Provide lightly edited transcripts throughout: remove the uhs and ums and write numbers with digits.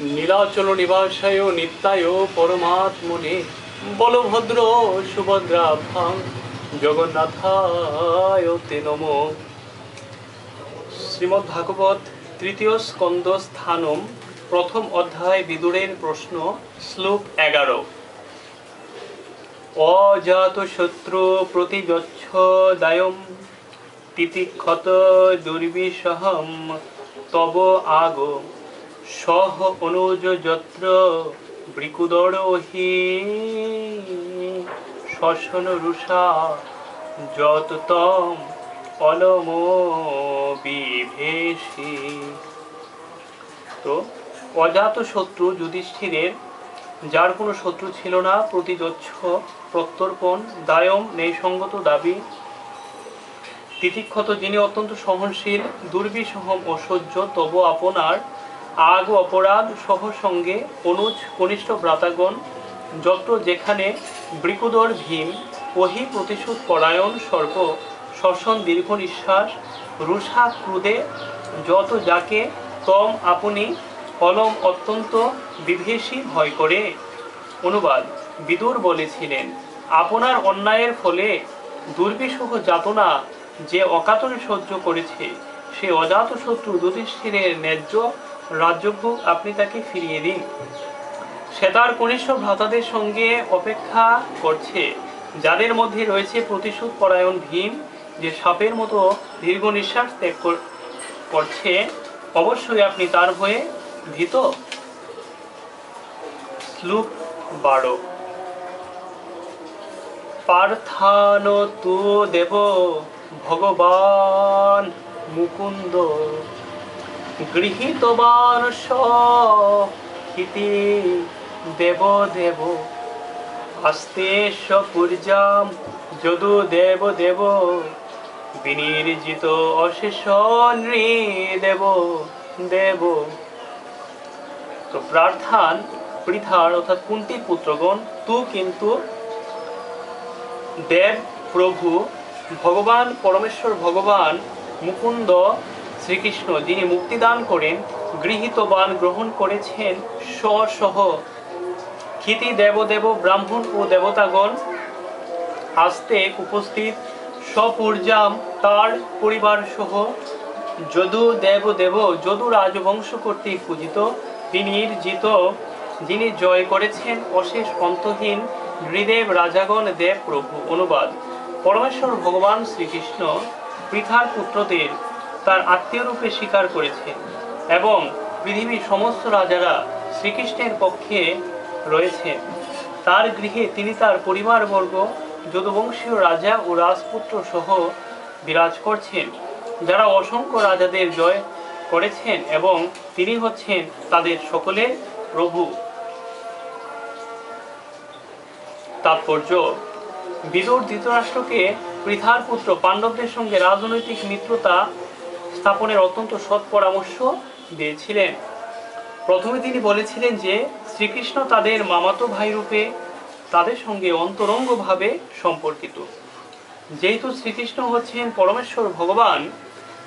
নীলাচল নিবাসায় নিত্যায় পরমাত্মনে বলভদ্র সুভদ্রাভ্যাং জগন্নাথায় তে নমঃ। শ্রীমদ্ভাগবত তৃতীয় স্কন্দ স্থানম প্রথম অধ্যায় বিদুরের প্রশ্ন শ্লোক 11। অজাত শত্রু প্রতিগচ্ছ দায়ম তিতিক্ষত দুর্বিষহম তব আগ সহ অনুজ যত্র বৃকুদরহি শশন রুষা যত তম অলম বিভেষি। তো অজাত শত্রু যুধিষ্ঠিরের, যার কোনো শত্রু ছিল না, প্রতিযচ্ছ প্রত্যর্পণ, দায়ম ন্যায়সঙ্গত দাবি, তিতিক্ষত যিনি অত্যন্ত সহনশীল, দুর্বিষহম অসহ্য, তব আপনার আগ অপরাধ সহ সঙ্গে অনুজ কনিষ্ঠ ভ্রাতাগণ, যত্র যেখানে বৃকুদর ভীম, ওহি প্রতিশোধ পরায়ণ সর্ব শশন দীর্ঘ নিঃশ্বাস, রুষা ক্রুদে যত যাকে, তম আপনি অলম অত্যন্ত বিভেষী ভয় করে। অনুবাদ: বিদুর বলেছিলেন, আপনার অন্যায়ের ফলে দুর্বিষহ যাতনা যে অকাতরে সহ্য করেছে, সে অজাত শত্রু যুধিষ্ঠিরের ন্যায্য রাজ্যভোগ আপনি তাকে ফিরিয়ে দিন। সে তার কনিষ্ঠ ভ্রাতাদের সঙ্গে অপেক্ষা করছে, যাদের মধ্যে রয়েছে প্রতিশোধ পরায়ণ ভীম, যে সাপের মতো দীর্ঘ নিঃশ্বাস ত্যাগ করছে। অবশ্যই আপনি তার ভয়ে ভীত। শ্লোক 12। পার্থান তু দেব ভগবান মুকুন্দ গৃহীতবান সহিতি দেব দেব আস্তেশ পূর্জাম যদু দেব দেব বিনির্জিত অশেষ নৃদেব দেব। তো প্রার্থান পৃথার অর্থাৎ কুন্তির পুত্রগণ, তু কিন্তু দেব প্রভু ভগবান পরমেশ্বর ভগবান মুকুন্দ শ্রীকৃষ্ণ, যিনি মুক্তিদান করেন, গৃহীতবান গ্রহণ করেছেন, সহ ক্ষিতি দেবদেব ব্রাহ্মণ ও দেবতাগণ আস্তে উপস্থিত, স্বপূর্জাম তার পরিবার সহ, যদু দেবদেব যদু রাজবংশ কর্তৃক পূজিত, বিনির্জিত যিনি জয় করেছেন, অশেষ অন্তহীন নৃদেব রাজাগণ দেব প্রভু। অনুবাদ: পরমেশ্বর ভগবান শ্রীকৃষ্ণ পৃথার পুত্রদের তার আত্মীয় রূপে স্বীকার করেছেন এবং পৃথিবীর সমস্ত রাজারা শ্রীকৃষ্ণের পক্ষে রয়েছেন। তার গৃহে তিনি তার পরিবারবর্গ যদুবংশীয় রাজা ও রাজপুত্র সহ বিরাজ করছেন, যারা অসংখ্য রাজাদের জয় করেছেন এবং তিনি হচ্ছেন তাদের সকলের প্রভু। তাৎপর্য: বিদুর ধৃতরাষ্ট্রকে পৃথার পুত্র পাণ্ডবদের সঙ্গে রাজনৈতিক মিত্রতা স্থাপনের অত্যন্ত সৎ পরামর্শ দিয়েছিলেন। প্রথমে তিনি বলেছিলেন যে শ্রীকৃষ্ণ তাদের মামাতো ভাই রূপে তাদের সঙ্গে অন্তরঙ্গভাবে সম্পর্কিত। যেহেতু শ্রীকৃষ্ণ হচ্ছেন পরমেশ্বর ভগবান,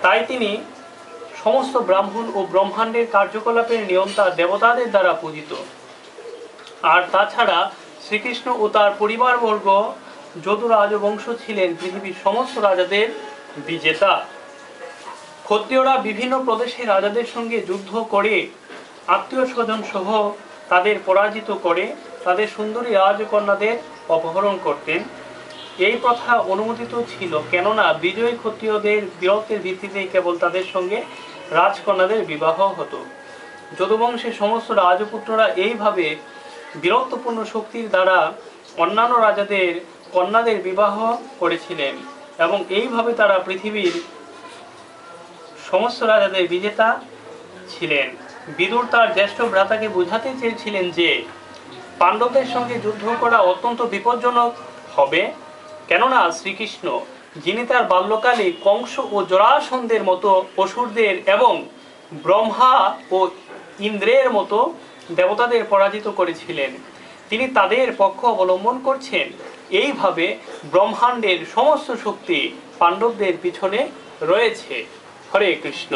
তাই তিনি সমস্ত ব্রাহ্মণ ও ব্রহ্মাণ্ডের কার্যকলাপের নিয়ন্তা দেবতাদের দ্বারা পূজিত। আর তাছাড়া শ্রীকৃষ্ণ ও তার পরিবারবর্গ যদু রাজবংশ ছিলেন পৃথিবীর সমস্ত রাজাদের বিজেতা। ক্ষত্রিয়রা বিভিন্ন প্রদেশের রাজাদের সঙ্গে যুদ্ধ করে আত্মীয় স্বজন সহ তাদের পরাজিত করে তাদের সুন্দরী রাজকন্যাদের অপহরণ করতেন। এই প্রথা অনুমোদিত ছিল, কেননা বিজয়ী ক্ষত্রিয়দের বীরত্বের ভিত্তিতেই কেবল তাদের সঙ্গে রাজকন্যাদের বিবাহ হতো। যদুবংশের সমস্ত রাজপুত্ররা এইভাবে বীরত্বপূর্ণ শক্তির দ্বারা অন্যান্য রাজাদের কন্যাদের বিবাহ করেছিলেন এবং এইভাবে তারা পৃথিবীর সমস্ত রাজাদের বিজেতা ছিলেন। বিদুর তার জ্যেষ্ঠ ভ্রাতাকে বোঝাতে চেয়েছিলেন যে পাণ্ডবদের সঙ্গে যুদ্ধ করা অত্যন্ত বিপজ্জনক হবে, কেননা শ্রীকৃষ্ণ, যিনি তার বাল্যকালে কংস ও জরাসন্ধের মতো অসুরদের এবং ব্রহ্মা ও ইন্দ্রের মতো দেবতাদের পরাজিত করেছিলেন, তিনি তাদের পক্ষ অবলম্বন করছেন। এইভাবে ব্রহ্মাণ্ডের সমস্ত শক্তি পাণ্ডবদের পিছনে রয়েছে। হরে কৃষ্ণ।